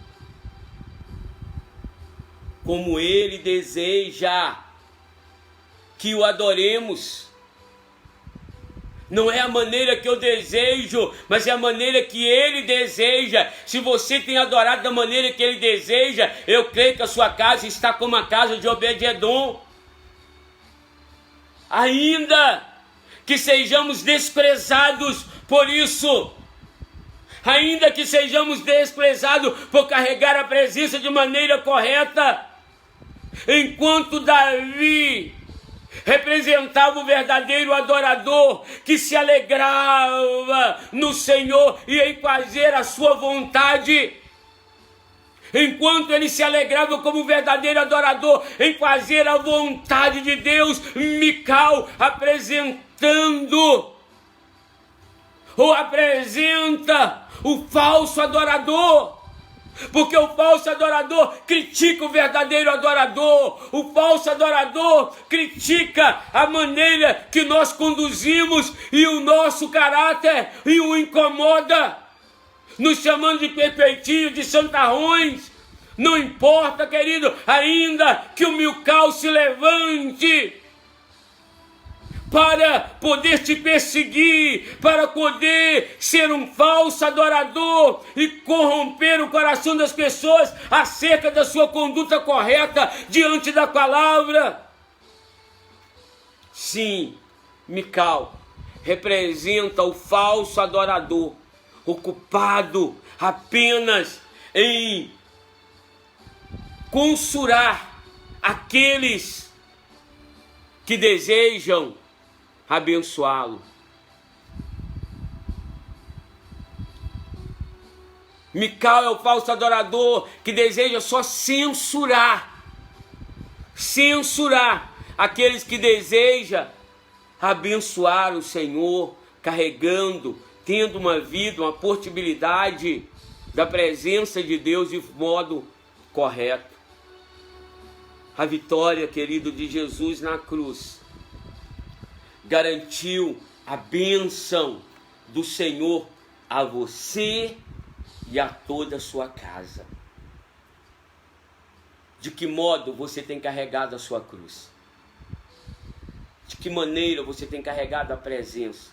Como Ele deseja que o adoremos. Não é a maneira que eu desejo, mas é a maneira que Ele deseja. Se você tem adorado da maneira que Ele deseja, eu creio que a sua casa está como a casa de Obed-edom. Ainda que sejamos desprezados por isso, ainda que sejamos desprezados por carregar a presença de maneira correta, enquanto Davi representava o verdadeiro adorador que se alegrava no Senhor e em fazer a sua vontade. Enquanto ele se alegrava como verdadeiro adorador em fazer a vontade de Deus, Mical apresenta o falso adorador. Porque o falso adorador critica o verdadeiro adorador. O falso adorador critica a maneira que nós conduzimos e o nosso caráter e o incomoda, nos chamando de perfeitinhos, de santarrões. Não importa, querido, ainda que o Mical se levante para poder te perseguir, para poder ser um falso adorador e corromper o coração das pessoas acerca da sua conduta correta diante da palavra. Sim, Mical representa o falso adorador, ocupado apenas em consurar aqueles que desejam abençoá-lo. Mical é o falso adorador que deseja só censurar aqueles que desejam abençoar o Senhor, carregando, tendo uma vida, uma portabilidade da presença de Deus de modo correto. A vitória, querido, de Jesus na cruz garantiu a bênção do Senhor a você e a toda a sua casa. De que modo você tem carregado a sua cruz? De que maneira você tem carregado a presença?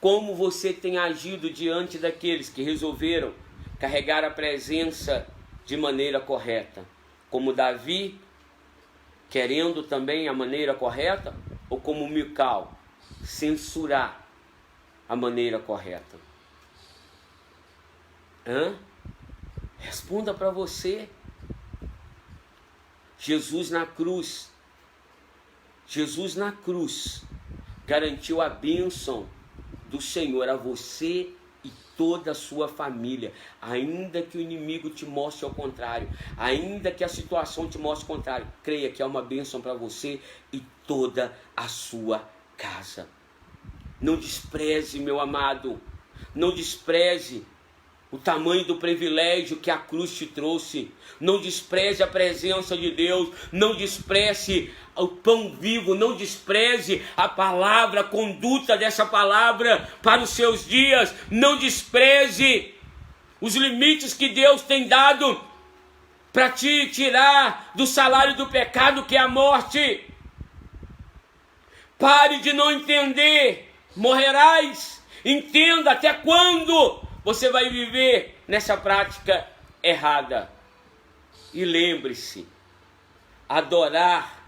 Como você tem agido diante daqueles que resolveram carregar a presença de maneira correta? Como Davi, querendo também a maneira correta? Ou como Mical, censurar a maneira correta? Responda para você. Jesus na cruz garantiu a bênção do Senhor a você e toda a sua família, ainda que o inimigo te mostre ao contrário, ainda que a situação te mostre ao contrário, creia que é uma bênção para você e toda a sua casa. Não despreze, meu amado, não despreze o tamanho do privilégio que a cruz te trouxe. Não despreze a presença de Deus. Não despreze o pão vivo. Não despreze a palavra, a conduta dessa palavra para os seus dias. Não despreze os limites que Deus tem dado para te tirar do salário do pecado, que é a morte. Pare de não entender. Morrerás. Entenda até quando você vai viver nessa prática errada. E lembre-se, adorar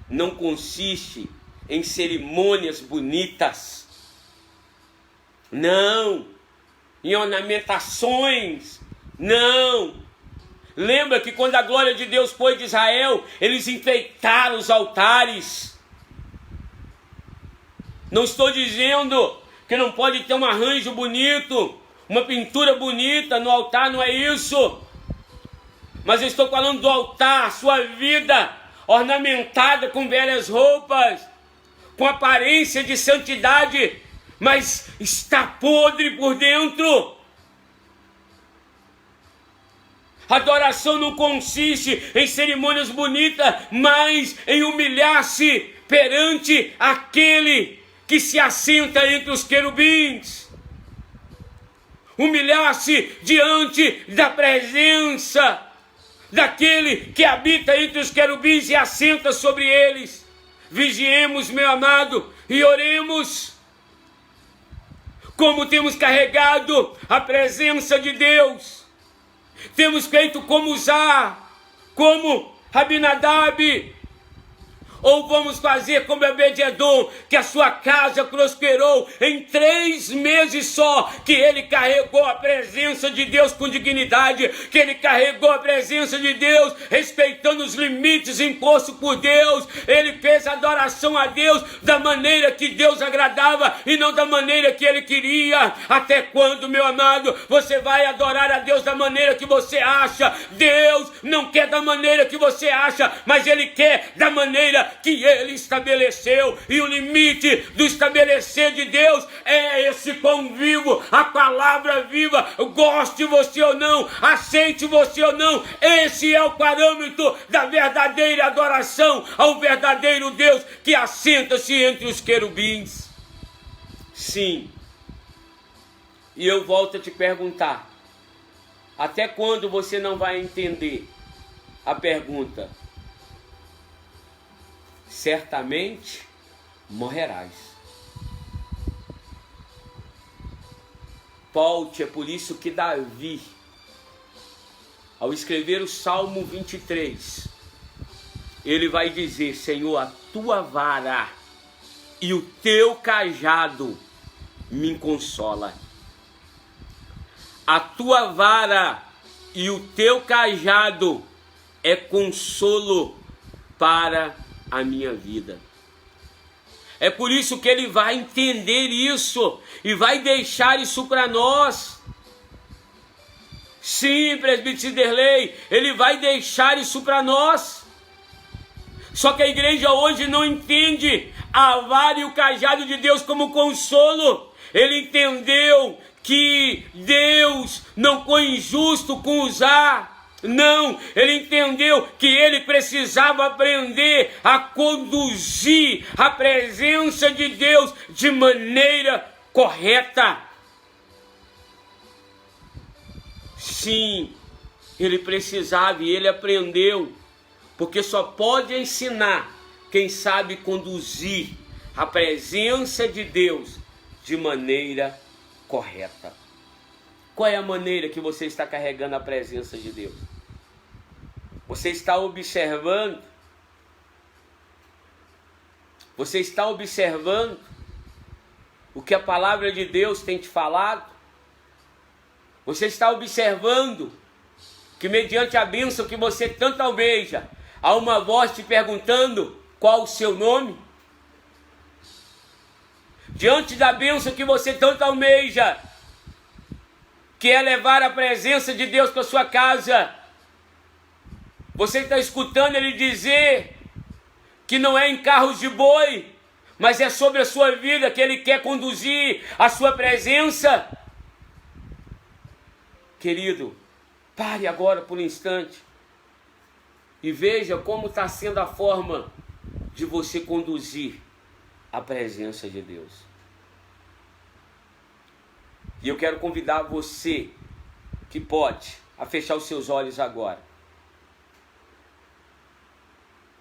não consiste em cerimônias bonitas. Não. Em ornamentações. Não. Lembra que quando a glória de Deus foi de Israel, eles enfeitaram os altares. Não estou dizendo que não pode ter um arranjo bonito, uma pintura bonita no altar, não é isso. Mas eu estou falando do altar, sua vida ornamentada com velhas roupas, com aparência de santidade, mas está podre por dentro. Adoração não consiste em cerimônias bonitas, mas em humilhar-se perante aquele que se assenta entre os querubins. Humilhar-se diante da presença daquele que habita entre os querubins e assenta sobre eles. Vigiemos, meu amado, e oremos. Como temos carregado a presença de Deus. Temos feito como Uzá, como Abinadab. Ou vamos fazer como Obed-Edom, que a sua casa prosperou em 3 meses só, que ele carregou a presença de Deus com dignidade, que ele carregou a presença de Deus respeitando os limites impostos por Deus. Ele fez adoração a Deus da maneira que Deus agradava e não da maneira que ele queria. Até quando, meu amado, você vai adorar a Deus da maneira que você acha? Deus não quer da maneira que você acha, mas ele quer da maneira que ele estabeleceu. E o limite do estabelecer de Deus é esse pão vivo, a palavra viva. Goste você ou não, aceite você ou não, esse é o parâmetro da verdadeira adoração ao verdadeiro Deus que assenta-se entre os querubins. Sim. E eu volto a te perguntar, até quando você não vai entender a pergunta? Certamente morrerás. Volte, é por isso que Davi, ao escrever o Salmo 23, ele vai dizer: Senhor, a tua vara e o teu cajado me consola. A tua vara e o teu cajado é consolo para a minha vida. É por isso que ele vai entender isso e vai deixar isso para nós. Sim, presbítero Ciderley, ele vai deixar isso para nós. Só que a igreja hoje não entende a vara e o cajado de Deus como consolo. Ele entendeu que Deus não foi injusto com Uzá. Não, ele entendeu que ele precisava aprender a conduzir a presença de Deus de maneira correta. Sim, ele precisava e ele aprendeu, porque só pode ensinar quem sabe conduzir a presença de Deus de maneira correta. Qual é a maneira que você está carregando a presença de Deus? Você está observando? Você está observando o que a palavra de Deus tem te falado? Você está observando que mediante a bênção que você tanto almeja, há uma voz te perguntando qual o seu nome? Diante da bênção que você tanto almeja, que é levar a presença de Deus para sua casa, você está escutando ele dizer que não é em carros de boi, mas é sobre a sua vida que ele quer conduzir a sua presença? Querido, pare agora por um instante e veja como está sendo a forma de você conduzir a presença de Deus. E eu quero convidar você que pode a fechar os seus olhos agora.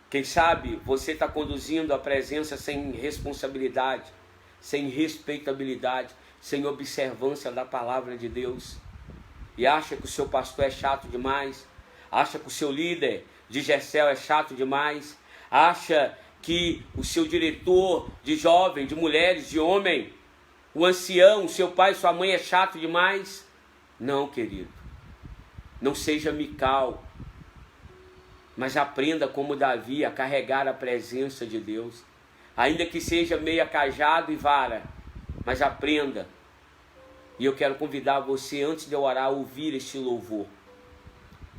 Quem sabe você está conduzindo a presença sem responsabilidade, sem respeitabilidade, sem observância da palavra de Deus. E acha que o seu pastor é chato demais, acha que o seu líder de Gessel é chato demais, acha que o seu diretor de jovem, de mulheres, de homem, o ancião, seu pai, sua mãe é chato demais. Não, querido, não seja Mical, mas aprenda como Davi a carregar a presença de Deus, ainda que seja meia cajado e vara, mas aprenda. E eu quero convidar você, antes de eu orar, a ouvir este louvor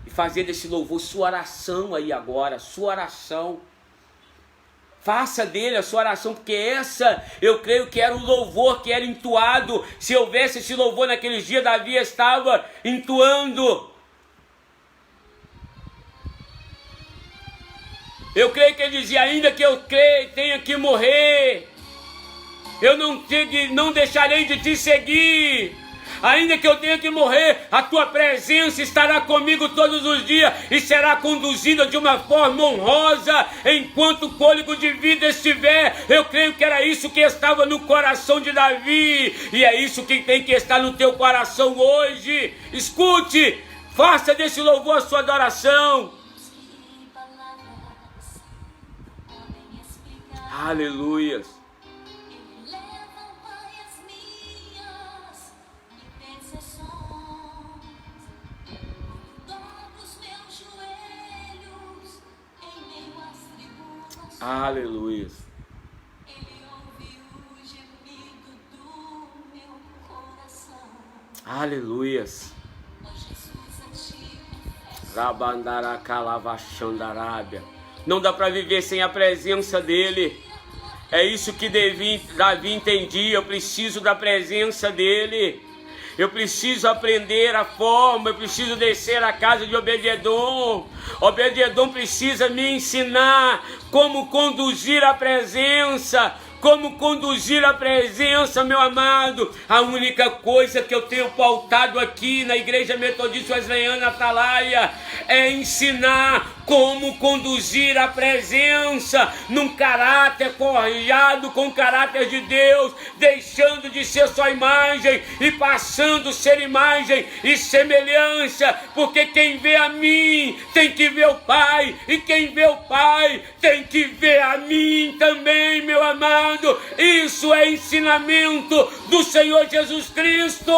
e fazer desse louvor sua oração aí agora, sua oração. Faça dele a sua oração, porque essa, eu creio que era o louvor que era entoado. Se houvesse esse louvor naqueles dias, Davi estava entoando. Eu creio que ele dizia, ainda que eu tenha que morrer, eu não deixarei de te seguir. Ainda que eu tenha que morrer, a tua presença estará comigo todos os dias e será conduzida de uma forma honrosa enquanto o fôlego de vida estiver. Eu creio que era isso que estava no coração de Davi e é isso que tem que estar no teu coração hoje. Escute, faça desse louvor a sua adoração. Aleluia. Aleluia. Aleluia. Rabandaracalavaxandarábia. Não dá para viver sem a presença dele. É isso que Davi entendia. Eu preciso da presença dele. Eu preciso aprender a forma, eu preciso descer à casa de Obed-edom. Obed-edom precisa me ensinar como conduzir a presença. Como conduzir a presença, meu amado. A única coisa que eu tenho pautado aqui na Igreja Metodista Wesleyana Atalaia é ensinar como conduzir a presença num caráter forjado com o caráter de Deus, deixando de ser só imagem e passando a ser imagem e semelhança, porque quem vê a mim tem que ver o Pai, e quem vê o Pai tem que ver a mim também, meu amado. Isso é ensinamento do Senhor Jesus Cristo.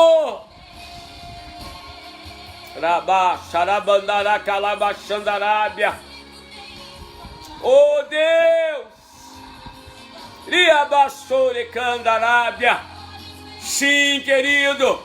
Oh Deus! Sim, querido,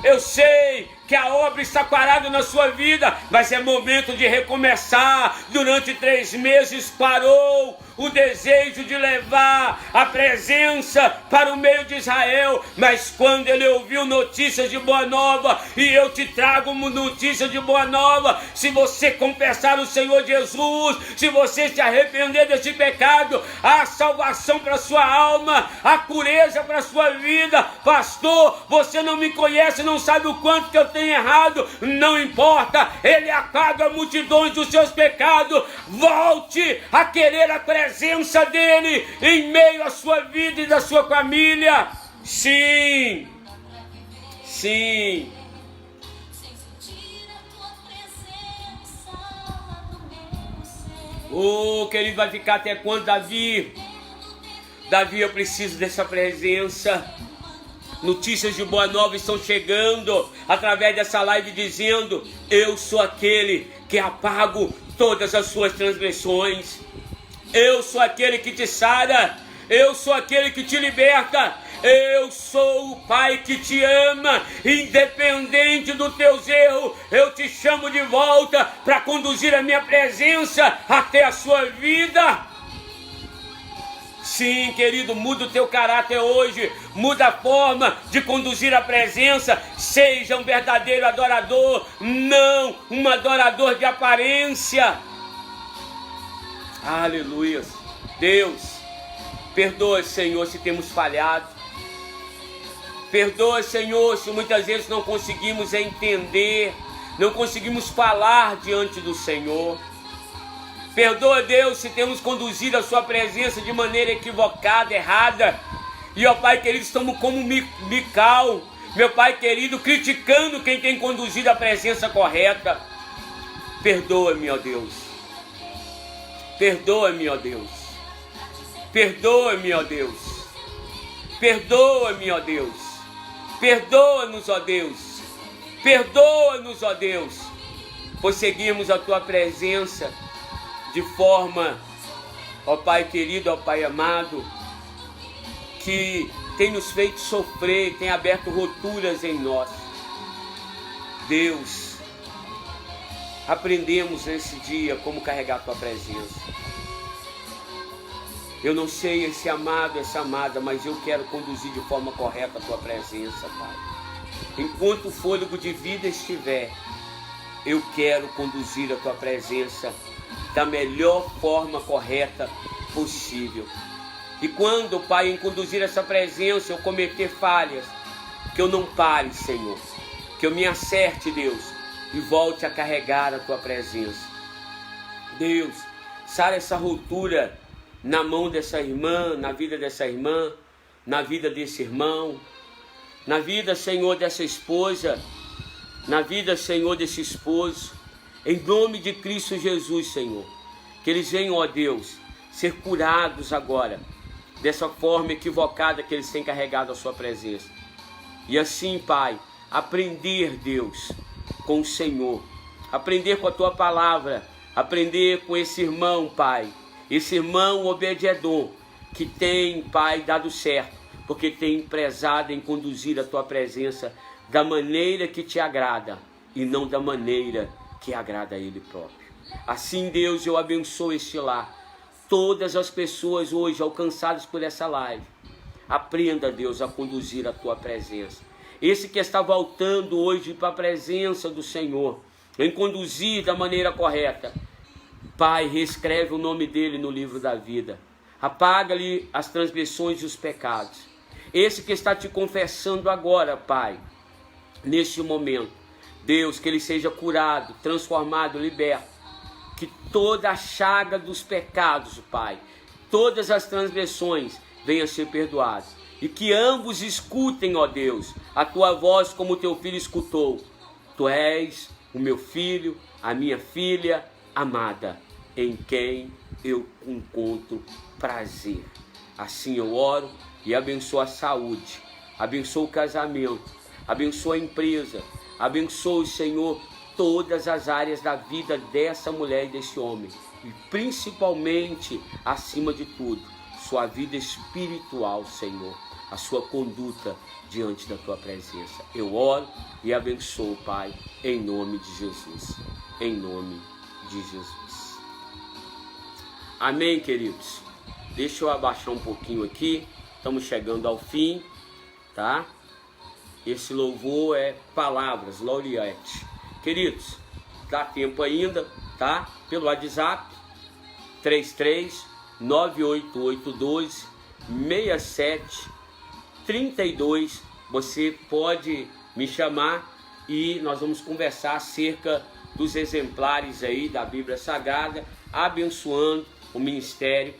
eu sei que a obra está parada na sua vida, mas é momento de recomeçar. Durante 3 meses parou. o desejo de levar a presença para o meio de Israel, mas quando ele ouviu notícias de boa nova, e eu te trago uma notícia de boa nova: se você confessar o Senhor Jesus, se você se arrepender desse pecado, há salvação para sua alma, há pureza para sua vida. Pastor, você não me conhece, não sabe o quanto que eu tenho errado. Não importa, ele apaga multidões dos seus pecados. Volte a querer a presença dele em meio à sua vida e da sua família. Sim, sim. Oh, querido, vai ficar até quando, Davi? Davi, eu preciso dessa presença. Notícias de boa nova estão chegando através dessa live dizendo: eu sou aquele que apago todas as suas transgressões. Eu sou aquele que te sara. Eu sou aquele que te liberta. Eu sou o Pai que te ama, independente dos teus erros. Eu te chamo de volta para conduzir a minha presença até a sua vida. Sim, querido, muda o teu caráter hoje, muda a forma de conduzir a presença. Seja um verdadeiro adorador, não um adorador de aparência. Aleluia. Deus, perdoa, Senhor, se temos falhado. Perdoa, Senhor, se muitas vezes não conseguimos entender, não conseguimos falar diante do Senhor. Perdoa, Deus, se temos conduzido a sua presença de maneira equivocada, errada. E, ó Pai querido, estamos como Mical, meu Pai querido, criticando quem tem conduzido a presença correta. Perdoa-me, ó Deus. Perdoa-me, ó Deus. Perdoa-me, ó Deus. Perdoa-me, ó Deus. Perdoa-nos, ó Deus. Perdoa-nos, ó Deus, por seguirmos a tua presença de forma, ó Pai querido, ó Pai amado, que tem nos feito sofrer, tem aberto rupturas em nós. Deus, aprendemos nesse dia como carregar a tua presença. Eu não sei esse amado, essa amada, mas eu quero conduzir de forma correta a tua presença, Pai. Enquanto o fôlego de vida estiver, eu quero conduzir a tua presença da melhor forma correta possível. E quando, Pai, em conduzir essa presença, eu cometer falhas, que eu não pare, Senhor, que eu me acerte, Deus, e volte a carregar a tua presença. Deus, sara essa ruptura na mão dessa irmã, na vida dessa irmã, na vida desse irmão, na vida, Senhor, dessa esposa, na vida, Senhor, desse esposo. Em nome de Cristo Jesus, Senhor, que eles venham, ó Deus, ser curados agora, dessa forma equivocada que eles têm carregado a sua presença. E assim, Pai, aprender, Deus, com o Senhor, aprender com a tua palavra, aprender com esse irmão, Pai, esse irmão Obed-Edom, que tem, Pai, dado certo, porque tem prezado em conduzir a tua presença da maneira que te agrada e não da maneira que agrada a ele próprio. Assim, Deus, eu abençoo este lar. Todas as pessoas hoje alcançadas por essa live, aprenda, Deus, a conduzir a tua presença. Esse que está voltando hoje para a presença do Senhor, em conduzir da maneira correta, Pai, reescreve o nome dele no livro da vida. Apaga-lhe as transgressões e os pecados. Esse que está te confessando agora, Pai, neste momento, Deus, que ele seja curado, transformado, liberto. Que toda a chaga dos pecados, Pai, todas as transgressões venham a ser perdoadas. E que ambos escutem, ó Deus, a tua voz como o teu filho escutou. Tu és o meu filho, a minha filha amada, em quem eu encontro prazer. Assim eu oro e abençoo a saúde, abençoo o casamento, abençoo a empresa, abençoo, Senhor, todas as áreas da vida dessa mulher e desse homem. E principalmente, acima de tudo, sua vida espiritual, Senhor, a sua conduta diante da tua presença. Eu oro e abençoo, Pai, em nome de Jesus. Em nome de Jesus. Amém, queridos? Deixa eu abaixar um pouquinho aqui. Estamos chegando ao fim, tá? Esse louvor é Palavras, Laureate. Queridos, dá tempo ainda, tá? Pelo WhatsApp, 33-98812-6732. Você pode me chamar e nós vamos conversar acerca dos exemplares aí da Bíblia Sagrada, abençoando o ministério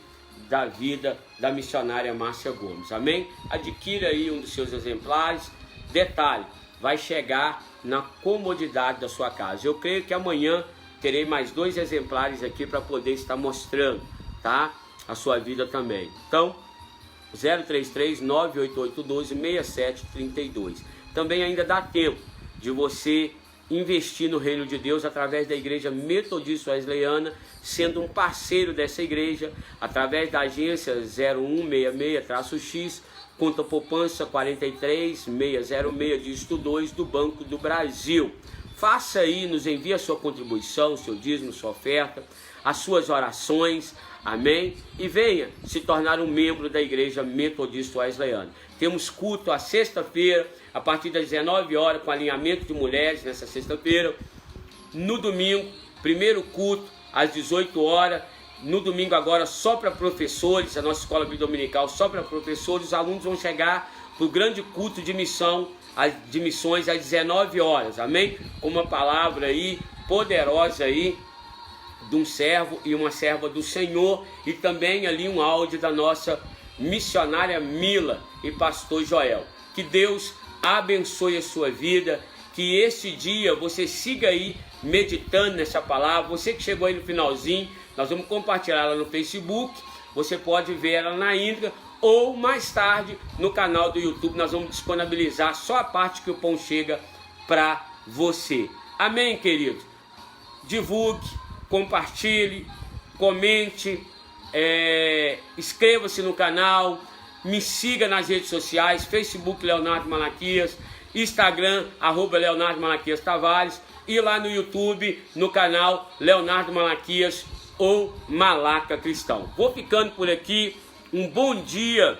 da vida da missionária Márcia Gomes. Amém? Adquira aí um dos seus exemplares. Detalhe, vai chegar na comodidade da sua casa. Eu creio que amanhã terei mais 2 exemplares aqui para poder estar mostrando, tá? A sua vida também. Então, 033-98812-6732. Também ainda dá tempo de você investir no reino de Deus através da Igreja Metodista Wesleyana, sendo um parceiro dessa igreja, através da agência 0166-X, conta poupança 43606, dígito 2 do Banco do Brasil. Faça aí, nos envie a sua contribuição, seu dízimo, sua oferta, as suas orações, amém? E venha se tornar um membro da Igreja Metodista Wesleyana. Temos culto à sexta-feira, a partir das 19 horas, com alinhamento de mulheres nessa sexta-feira. No domingo, primeiro culto, às 18 horas. No domingo agora, só para professores, a nossa escola dominical só para professores. Os alunos vão chegar para o grande culto de missões às 19 horas, amém? Com uma palavra aí, poderosa aí, de um servo e uma serva do Senhor, e também ali um áudio da nossa missionária Mila e pastor Joel. Que Deus abençoe a sua vida, que esse dia você siga aí meditando nessa palavra. Você que chegou aí no finalzinho, nós vamos compartilhar ela no Facebook, você pode ver ela na íntegra, ou mais tarde no canal do YouTube nós vamos disponibilizar só a parte que o pão chega para você. Amém, queridos? Divulgue, compartilhe, comente, inscreva-se no canal, me siga nas redes sociais, Facebook Leonardo Malaquias, Instagram @Leonardo Malaquias Tavares, e lá no YouTube, no canal Leonardo Malaquias ou Malaca Cristão. Vou ficando por aqui, um bom dia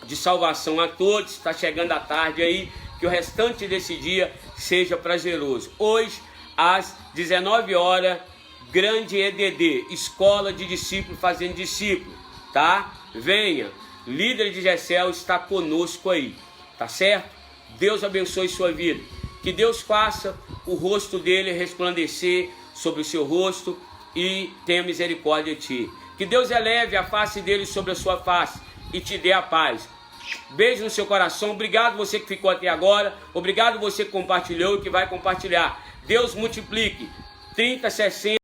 de salvação a todos, está chegando a tarde aí, que o restante desse dia seja prazeroso. Hoje, às 19 horas, grande EDD, Escola de Discípulo Fazendo Discípulo, tá? Venha, líder de Gessel está conosco aí, tá certo? Deus abençoe sua vida, que Deus faça o rosto dele resplandecer sobre o seu rosto e tenha misericórdia de ti. Que Deus eleve a face dele sobre a sua face e te dê a paz. Beijo no seu coração. Obrigado você que ficou até agora. Obrigado você que compartilhou e que vai compartilhar. Deus multiplique 30, 60.